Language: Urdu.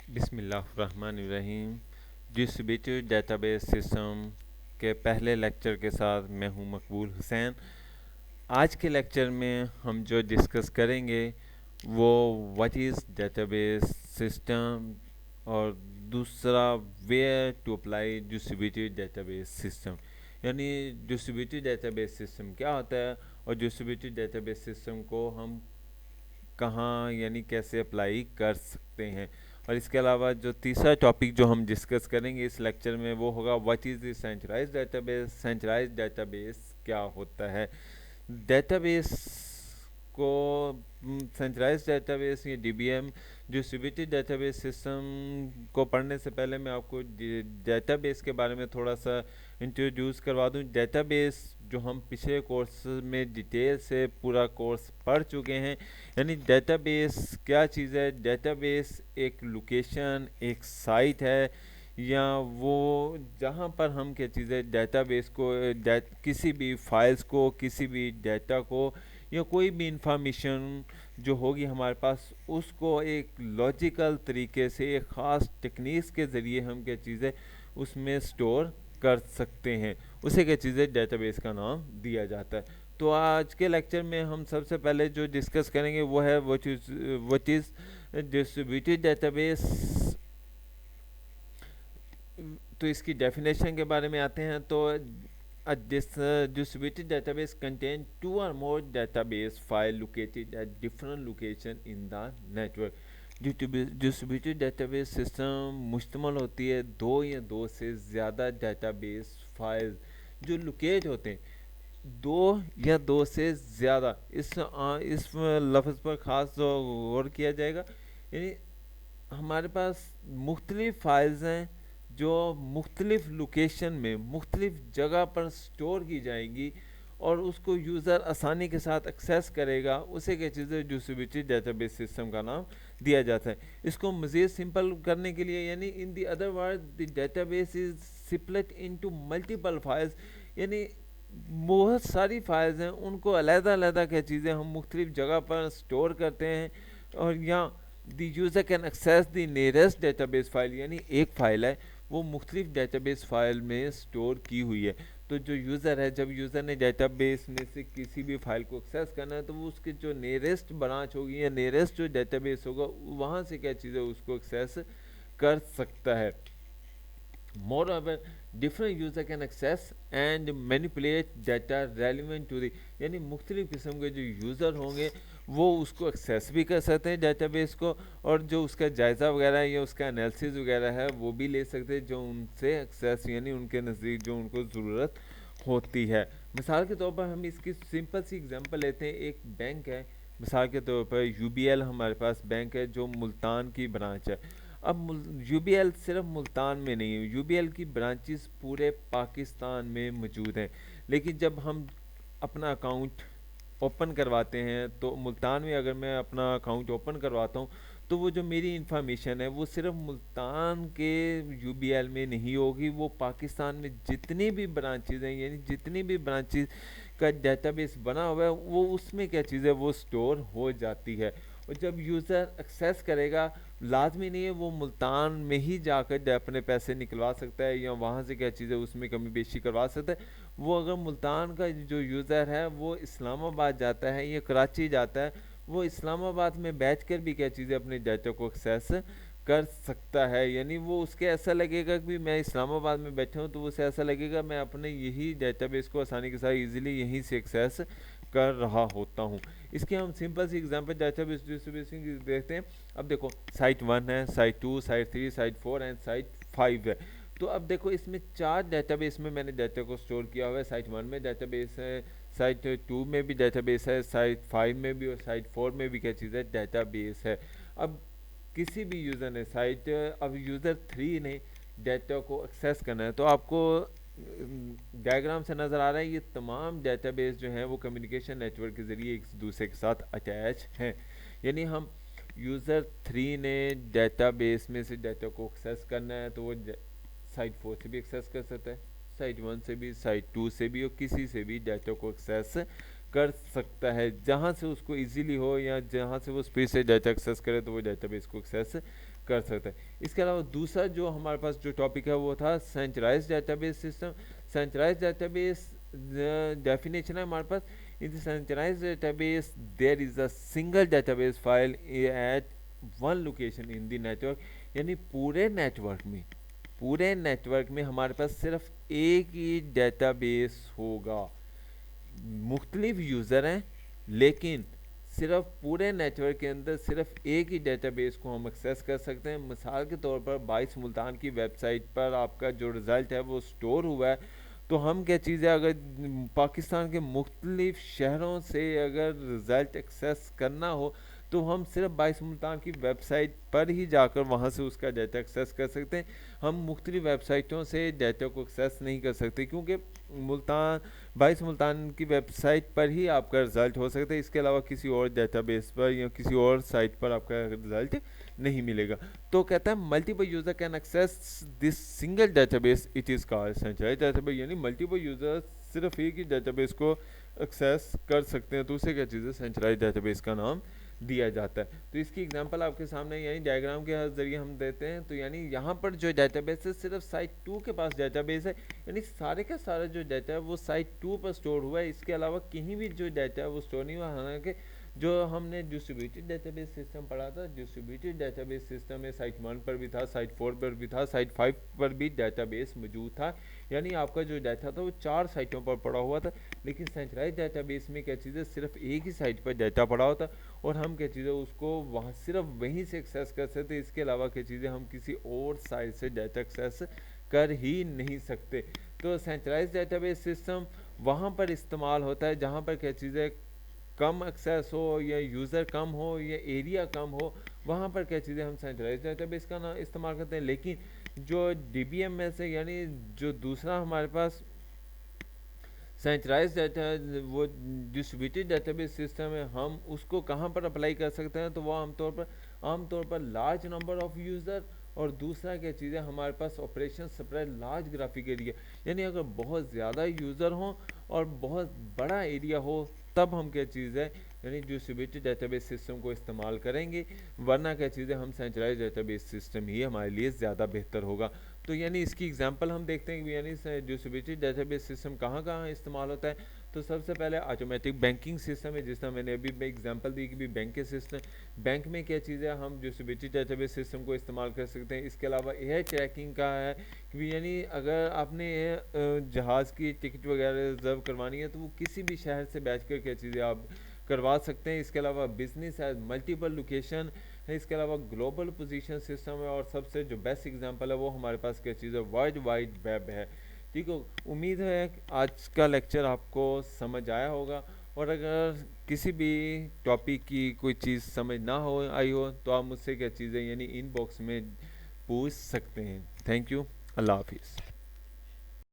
بسم اللہ الرحمن الرحیم. ڈسٹریبیوٹیڈ ڈیٹا بیس سسٹم کے پہلے لیکچر کے ساتھ میں ہوں مقبول حسین. آج کے لیکچر میں ہم جو ڈسکس کریں گے وہ what is data base system اور دوسرا where to apply distributed data base system. یعنی ڈسٹریبیوٹیڈ ڈیٹا بیس سسٹم کیا ہوتا ہے اور ڈسٹریبیوٹیڈ ڈیٹا بیس سسٹم کو ہم کہاں یعنی کیسے اپلائی کر سکتے ہیں. اور اس کے علاوہ جو تیسرا ٹاپک جو ہم ڈسکس کریں گے اس لیکچر میں وہ ہوگا what is the سینچرائز data base. Centralised data base کیا ہوتا ہے؟ ڈیٹا بیس کو سینچرائز ڈیٹا بیس یا D B M distributed data بیس سسٹم کو پڑھنے سے پہلے میں آپ کو ڈیٹا بیس کے بارے میں تھوڑا سا انٹروڈیوس کروا دوں. ڈیٹا بیس جو ہم پچھلے کورس میں ڈیٹیل سے پورا کورس پڑھ چکے ہیں. یعنی ڈیٹا بیس کیا چیز ہے؟ ڈیٹا بیس ایک لوکیشن ایک سائٹ ہے یا وہ جہاں پر ہم کیا چیز ہے ڈیٹا بیس کو کسی بھی فائلز کو کسی بھی ڈیٹا کو یا کوئی بھی انفارمیشن جو ہوگی ہمارے پاس اس کو ایک لاجیکل طریقے سے ایک خاص ٹیکنیکس کے ذریعے ہم کیا چیز ہے اس میں سٹور کر سکتے ہیں. اسے کیا چیز ہے ڈیٹا بیس کا نام دیا جاتا ہے. تو آج کے لیکچر میں ہم سب سے پہلے جو ڈسکس کریں گے وہ ہے what is ڈسٹریبیوٹیڈ ڈیٹا بیس. تو اس کی ڈیفینیشن کے بارے میں آتے ہیں. تو distributed database contain two or more database file located at different location in the network. Distributed data base system مشتمل ہوتی ہے دو یا دو سے زیادہ ڈیٹا بیس فائل جو لوکیٹ ہوتے ہیں دو یا دو سے زیادہ. اس لفظ پر خاص غور کیا جائے گا. یعنی ہمارے پاس مختلف فائلز ہیں جو مختلف لوکیشن میں مختلف جگہ پر سٹور کی جائیں گی اور اس کو یوزر آسانی کے ساتھ ایکسیس کرے گا. اسے کیا چیز ہے ڈسٹریبیوٹیڈ ڈیٹا بیس سسٹم کا نام دیا جاتا ہے. اس کو مزید سمپل کرنے کے لیے یعنی in the other word the database is split into multiple files. یعنی بہت ساری فائلز ہیں ان کو علیحدہ علیحدہ کیا چیزیں ہم مختلف جگہ پر سٹور کرتے ہیں. اور یا the user can access the nearest data base file. یعنی ایک فائل ہے وہ مختلف ڈیٹا بیس فائل میں سٹور کی ہوئی ہے. تو جو یوزر ہے جب یوزر نے ڈیٹا بیس میں سے کسی بھی فائل کو ایکسیس کرنا ہے تو وہ اس کے جو نیئرسٹ برانچ ہوگی یا نیئرسٹ جو ڈیٹا بیس ہوگا وہاں سے کیا چیز ہے اس کو ایکسیس کر سکتا ہے. Moreover, different user can access and manipulate data relevant to the یعنی مختلف قسم کے جو یوزر ہوں گے وہ اس کو ایکسیس بھی کر سکتے ہیں ڈیٹا بیس کو اور جو اس کا جائزہ وغیرہ ہے یا اس کا انالیسس وغیرہ ہے وہ بھی لے سکتے ہیں جو ان سے ایکسیس یعنی ان کے نزدیک جو ان کو ضرورت ہوتی ہے. مثال کے طور پر ہم اس کی سمپل سی اگزامپل لیتے ہیں. ایک بینک ہے مثال کے طور پر یو بی ایل ہمارے پاس بینک ہے جو ملتان کی برانچ ہے. اب یو بی ایل صرف ملتان میں نہیں ہے. یو بی ایل کی برانچز پورے پاکستان میں موجود ہیں. لیکن جب ہم اپنا اکاؤنٹ اوپن کرواتے ہیں تو ملتان میں اگر میں اپنا اکاؤنٹ اوپن کرواتا ہوں تو وہ جو میری انفارمیشن ہے وہ صرف ملتان کے یو بی ایل میں نہیں ہوگی. وہ پاکستان میں جتنی بھی برانچز ہیں یعنی جتنی بھی برانچز کا ڈیٹا بیس بنا ہوا ہے وہ اس میں کیا چیز ہے وہ سٹور ہو جاتی ہے. اور جب یوزر ایکسیس کرے گا لازمی نہیں ہے وہ ملتان میں ہی جا کر اپنے پیسے نکلوا سکتا ہے یا وہاں سے کیا چیز ہے اس میں کمی بیشی کروا سکتا ہے. وہ اگر ملتان کا جو یوزر ہے وہ اسلام آباد جاتا ہے یا کراچی جاتا ہے وہ اسلام آباد میں بیٹھ کر بھی کیا چیزیں اپنے ڈیٹا کو ایکسیس کر سکتا ہے. یعنی وہ اس کے ایسا لگے گا کہ میں اسلام آباد میں بیٹھا ہوں تو اسے ایسا لگے گا میں اپنے یہی ڈیٹا بیس کو آسانی کے ساتھ ایزیلی یہیں سے ایکسیس کر رہا ہوتا ہوں. اس کی ہم سمپل سی ایگزامپل ڈیٹا بیس ڈسٹریبیوشن کی دیکھتے ہیں. اب دیکھو سائٹ 1 ہے site 2 site 3 site 4 and site 5 ہے. تو اب دیکھو اس میں 4 ڈیٹا بیس میں نے ڈیٹا کو سٹور کیا ہوا ہے. سائٹ 1 میں ڈیٹا بیس ہے سائٹ 2 میں بھی ڈیٹا بیس ہے سائٹ 5 میں بھی اور سائٹ 4 میں بھی کیا چیز ہے ڈیٹا بیس ہے. اب کسی بھی یوزر نے اب یوزر 3 نے ڈیٹا کو ایکسیس کرنا ہے تو آپ کو ڈائیگرام سے نظر آ رہا ہے یہ تمام ڈیٹا بیس جو ہیں وہ کمیونیکیشن نیٹ ورک کے ذریعے ایک دوسرے کے ساتھ اٹیچ ہیں. یعنی ہم یوزر 3 نے ڈیٹا بیس میں سے ڈیٹا کو ایکسیس کرنا ہے تو وہ سائٹ 4 سے بھی ایکسیس کر سکتا ہے سائٹ 1 سے بھی سائٹ 2 سے بھی اور کسی سے بھی ڈیٹا کو ایکسیس کر سکتا ہے جہاں سے اس کو ایزیلی ہو یا جہاں سے وہ اسپیڈ سے ڈیٹا ایکسیس کرے تو وہ ڈیٹا بیس کو ایکسیس کر سکتے ہیں. اس کے علاوہ دوسرا جو ہمارے پاس جو ٹاپک ہے وہ تھا centralized data base system. Centralized data base definition ہے ہمارے پاس. In the سینچرائز data base there is a single database file at one location in the network. یعنی پورے نیٹورک میں ہمارے پاس صرف ایک ہی ڈیٹا بیس ہوگا. مختلف یوزر ہیں لیکن صرف پورے نیٹورک کے اندر صرف ایک ہی ڈیٹا بیس کو ہم ایکسیس کر سکتے ہیں. مثال کے طور پر 22 ملتان کی ویب سائٹ پر آپ کا جو رزلٹ ہے وہ سٹور ہوا ہے, تو ہم کیا چیز ہے, اگر پاکستان کے مختلف شہروں سے اگر رزلٹ ایکسیس کرنا ہو تو ہم صرف 22 ملتان کی ویب سائٹ پر ہی جا کر وہاں سے اس کا ڈیٹا ایکسیس کر سکتے ہیں. ہم مختلف ویب سائٹوں سے ڈیٹا کو ایکسیس نہیں کر سکتے کیونکہ 22 ملتان کی ویب سائٹ پر ہی آپ کا رزلٹ ہو سکتا ہے. اس کے علاوہ کسی اور ڈیٹا بیس پر یا کسی اور سائٹ پر آپ کا رزلٹ نہیں ملے گا. تو کہتا ہے multiple user can access this single database, it is called centralized data base. یعنی ملٹیپل یوزر صرف ایک ہی ڈیٹا بیس کو ایکسیس کر سکتے ہیں, تو اسے کیا چیز ہے, سینچرائز ڈیٹا بیس کا نام دیا جاتا ہے. تو اس کی ایگزامپل آپ کے سامنے یعنی ڈائیگرام کے ذریعے ہم دیتے ہیں. تو یعنی یہاں پر جو ڈیٹا بیس ہے صرف سائٹ 2 کے پاس ڈیٹا بیس ہے, یعنی سارے کا سارا جو ڈیٹا ہے وہ سائٹ 2 پر سٹور ہوا ہے. اس کے علاوہ کہیں بھی جو ڈیٹا ہے وہ سٹور نہیں ہوا. حالانکہ جو ہم نے ڈسٹریبیوٹیڈ ڈیٹا بیس سسٹم پڑھا تھا, ڈسٹریبیوٹیڈ ڈیٹا بیس سسٹم میں سائٹ 1 پر بھی تھا, سائٹ 4 پر بھی تھا, سائٹ 5 پر بھی ڈیٹا بیس موجود تھا. یعنی آپ کا جو ڈیٹا تھا وہ 4 سائٹوں پر پڑا ہوا تھا. لیکن سینچرائز ڈیٹا بیس میں کیا چیز ہے, صرف ایک ہی سائٹ پر ڈیٹا پڑا ہوتا اور ہم کیا چیز ہے اس کو وہاں صرف وہیں سے ایکسیس کر سکتے. اس کے علاوہ کیا چیزیں ہم کسی اور سائٹ سے ڈیٹا ایکسیس کر ہی نہیں سکتے. تو سینچرائز ڈیٹا بیس سسٹم وہاں پر استعمال ہوتا ہے جہاں پر کیا چیزیں کم ایکسیس ہو یا یوزر کم ہو یا ایریا کم ہو, وہاں پر کیا چیزیں ہم سینچرائز ڈیٹا بیس کا استعمال کرتے ہیں. لیکن جو ڈی بی ایم ایس ہے یعنی جو دوسرا ہمارے پاس سینچرائز ڈیٹا وہ ڈسٹریبیوٹیڈ ڈیٹا بیس سسٹم ہے, ہم اس کو کہاں پر اپلائی کر سکتے ہیں, تو وہ عام طور پر لارج نمبر آف یوزر, اور دوسرا کیا چیز ہے ہمارے پاس operation spread large graphic area. یعنی اگر بہت زیادہ یوزر ہوں اور بہت بڑا ایریا ہو تب ہم کیا چیز ہے یعنی ڈسٹریبیوٹیڈ ڈیٹا بیس سسٹم کو استعمال کریں گے, ورنہ کیا چیزیں ہم سینچرائز ڈیٹا بیس سسٹم ہی ہمارے لیے زیادہ بہتر ہوگا. تو یعنی اس کی ایگزامپل ہم دیکھتے ہیں کہ یعنی ڈسٹریبیوٹیڈ ڈیٹا بیس سسٹم کہاں کہاں استعمال ہوتا ہے. تو سب سے پہلے آٹومیٹک بینکنگ سسٹم ہے, جس طرح میں نے ابھی ایگزامپل دی کہ بھی بینک کے سسٹم, بینک میں کیا چیز ہے ہم ڈسٹریبیوٹیڈ ڈیٹا بیس سسٹم کو استعمال کر سکتے ہیں. اس کے علاوہ ایئر ٹریکنگ کا ہے کہ یعنی اگر آپ نے جہاز کی ٹکٹ وغیرہ ریزرو کروانی ہے تو وہ کسی بھی شہر سے بیٹھ کر کیا چیزیں آپ کروا سکتے ہیں. اس کے علاوہ بزنس ہے, ملٹیپل لوکیشن ہے, اس کے علاوہ گلوبل پوزیشن سسٹم ہے, اور سب سے جو بیسٹ ایگزامپل ہے وہ ہمارے پاس کیا چیز ہے, ورلڈ وائڈ ویب ہے. ٹھیک ہو, امید ہے آج کا لیکچر آپ کو سمجھ آیا ہوگا, اور اگر کسی بھی ٹاپک کی کوئی چیز سمجھ نہ آئی ہو تو آپ مجھ سے کیا چیزیں یعنی ان باکس میں پوچھ سکتے ہیں. تھینک یو, اللہ حافظ.